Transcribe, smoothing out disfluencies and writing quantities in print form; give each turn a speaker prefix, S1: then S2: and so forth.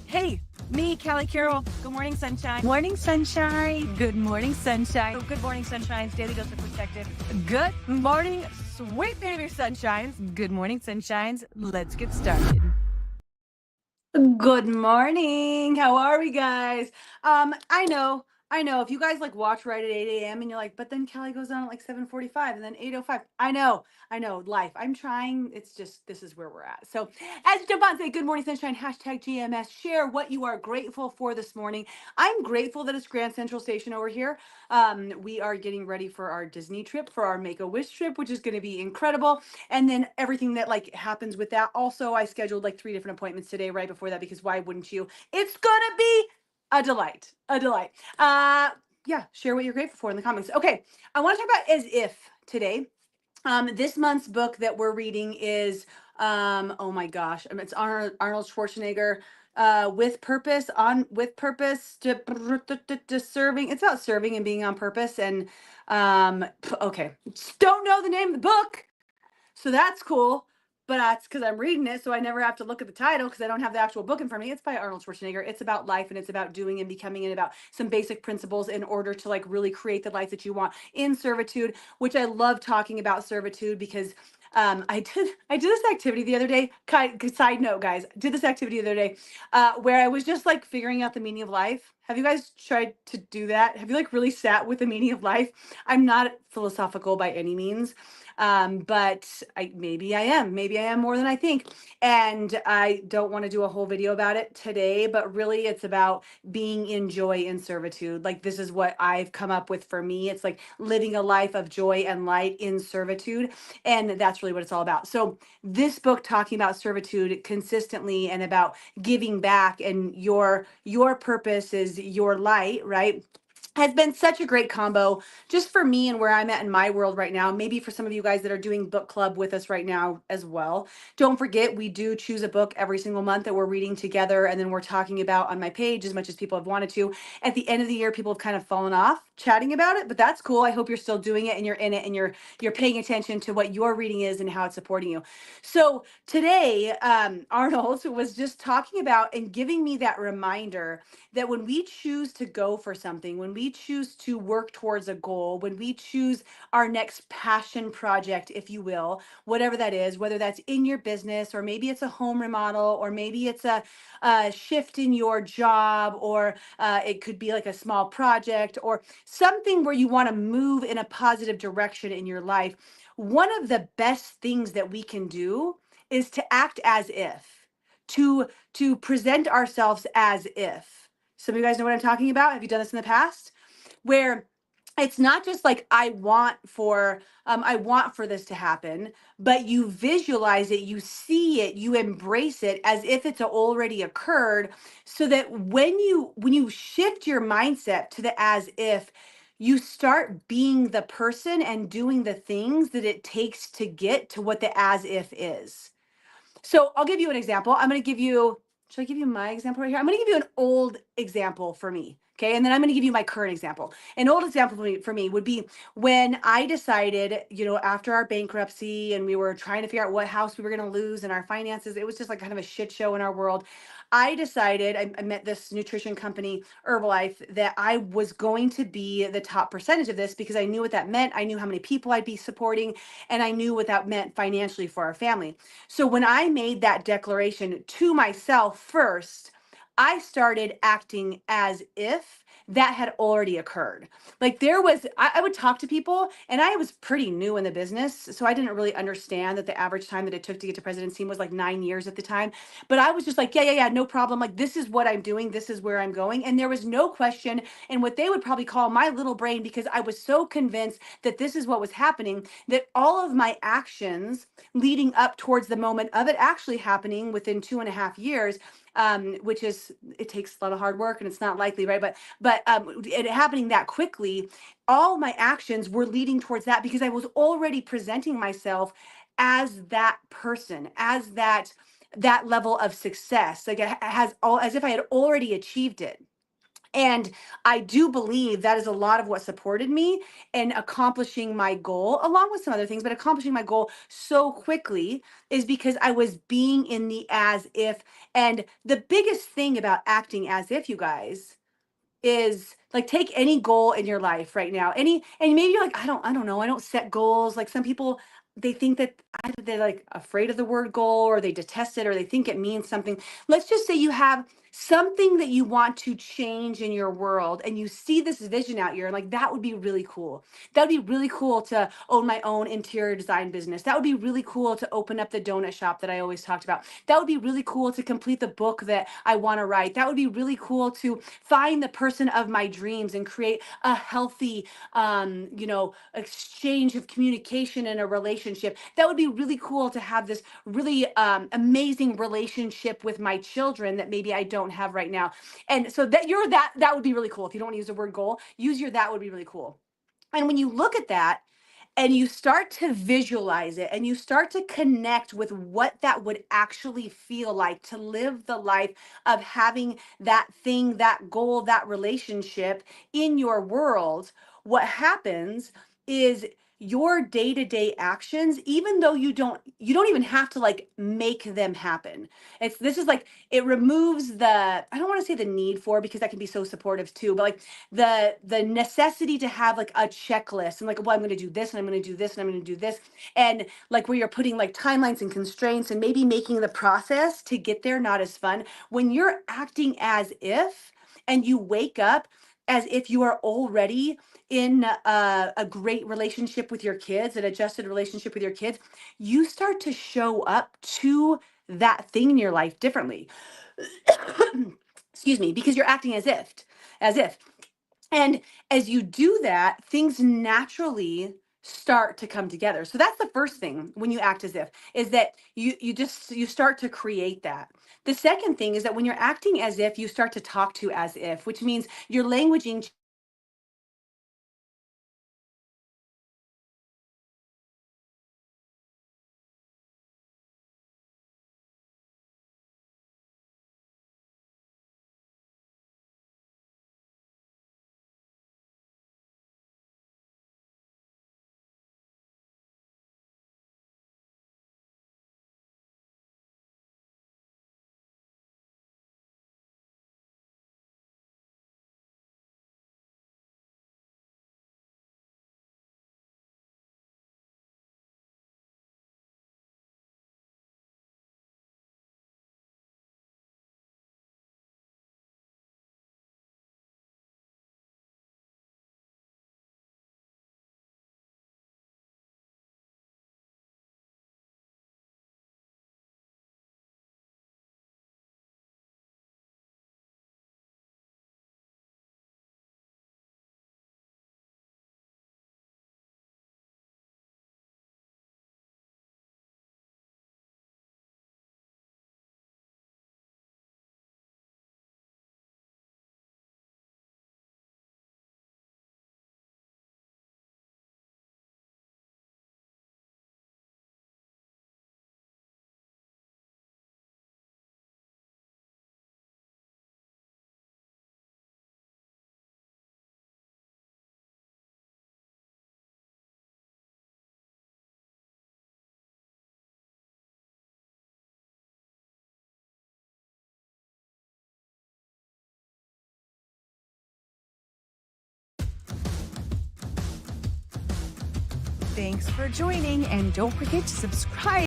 S1: Hey, me, Callie Carroll. Good morning, sunshine.
S2: Morning, sunshine. Good morning, sunshine.
S1: Good morning, sunshines. Daily dose of perspective.
S2: Good morning, sweet baby sunshines. Good morning, sunshines. Let's get started.
S1: Good morning. How are we, guys? I know. If you guys like watch right at 8 a.m. and you're like, but then Kelly goes on at like 7:45 and then 8:05. I know, life. I'm trying. It's just this is where we're at. So, as Devon say, good morning, sunshine. Hashtag GMS. Share what you are grateful for this morning. I'm grateful that it's Grand Central Station over here. We are getting ready for our Disney trip, for our Make a Wish trip, which is going to be incredible. And then everything that like happens with that. Also, I scheduled like 3 different appointments today right before that because why wouldn't you? It's gonna be a delight. A delight. Yeah, share what you're grateful for in the comments. Okay, I want to talk about as if today. This month's book that we're reading is oh my gosh, it's Arnold Schwarzenegger, with purpose to serving. It's about serving and being on purpose. And okay, don't know the name of the book, so that's cool. But that's because I'm reading it, so I never have to look at the title because I don't have the actual book in front of me. It's by Arnold Schwarzenegger. It's about life and it's about doing and becoming and about some basic principles in order to like really create the life that you want in servitude, which I love talking about servitude because I did this activity the other day. Side note, guys, did this activity the other day where I was just like figuring out the meaning of life. Have you guys tried to do that? Have you like really sat with the meaning of life? I'm not philosophical by any means, but maybe I am. Maybe I am more than I think. And I don't want to do a whole video about it today, but really it's about being in joy in servitude. Like this is what I've come up with for me. It's like living a life of joy and light in servitude. And that's really what it's all about. So this book talking about servitude consistently and about giving back and your purpose is your light, right? Has been such a great combo just for me and where I'm at in my world right now. Maybe for some of you guys that are doing book club with us right now as well. Don't forget, we do choose a book every single month that we're reading together and then we're talking about on my page as much as people have wanted to. At the end of the year, people have kind of fallen off chatting about it, but that's cool. I hope you're still doing it and you're in it and you're paying attention to what your reading is and how it's supporting you. So today, Arnold was just talking about and giving me that reminder that when we choose to go for something, when we choose to work towards a goal, when we choose our next passion project, if you will, whatever that is, whether that's in your business or maybe it's a home remodel or maybe it's a shift in your job or it could be like a small project or something where you want to move in a positive direction in your life. One of the best things that we can do is to act as if, to present ourselves as if. Some of you guys know what I'm talking about. Have you done this in the past? Where it's not just like I want for this to happen, but you visualize it, you see it, you embrace it as if it's already occurred, so that when you shift your mindset to the as if, you start being the person and doing the things that it takes to get to what the as if is. So I'll give you an example. Should I give you my example right here? I'm going to give you an old example for me. Okay. And then I'm going to give you my current example. An old example for me would be when I decided, after our bankruptcy and we were trying to figure out what house we were going to lose and our finances, it was just like kind of a shit show in our world. I decided, I met this nutrition company, Herbalife, that I was going to be the top percentage of this because I knew what that meant. I knew how many people I'd be supporting, and I knew what that meant financially for our family. So when I made that declaration to myself first, I started acting as if that had already occurred. Like I would talk to people, and I was pretty new in the business. So I didn't really understand that the average time that it took to get to presidency was like 9 years at the time. But I was just like, yeah, no problem. Like, this is what I'm doing. This is where I'm going. And there was no question in what they would probably call my little brain, because I was so convinced that this is what was happening, that all of my actions leading up towards the moment of it actually happening within 2.5 years, which is, it takes a lot of hard work and it's not likely, right? But it happening that quickly, all my actions were leading towards that because I was already presenting myself as that person, as that level of success, like it has all, as if I had already achieved it. And I do believe that is a lot of what supported me in accomplishing my goal, along with some other things, but accomplishing my goal so quickly is because I was being in the as if. And the biggest thing about acting as if, you guys, is like take any goal in your life right now. And maybe you're like, I don't know, I don't set goals. Like some people, they think that either they're like afraid of the word goal or they detest it or they think it means something. Let's just say you have something that you want to change in your world and you see this vision out here, and like that would be really cool. That would be really cool to own my own interior design business. That would be really cool to open up the donut shop that I always talked about. That would be really cool to complete the book that I want to write. That would be really cool to find the person of my dreams and create a healthy exchange of communication in a relationship. That would be really cool to have this really amazing relationship with my children that maybe I don't have right now. And so that would be really cool. If you don't want to use the word goal, use your that would be really cool. And when you look at that and you start to visualize it and you start to connect with what that would actually feel like to live the life of having that thing, that goal, that relationship in your world, what happens is your day-to-day actions, even though you don't even have to like make them happen. This is like it removes the, I don't want to say the need for, because that can be so supportive too, but like the necessity to have like a checklist and like, well, I'm going to do this and I'm going to do this and I'm going to do this, and like where you're putting like timelines and constraints and maybe making the process to get there not as fun. When you're acting as if, and you wake up as if you are already in a great relationship with your kids, an adjusted relationship with your kids, you start to show up to that thing in your life differently. Excuse me, because you're acting as if. And as you do that, things naturally start to come together. So that's the first thing when you act as if, is that you start to create that. The second thing is that when you're acting as if, you start to talk to as if, which means your languaging.
S2: Thanks for joining, and don't forget to subscribe.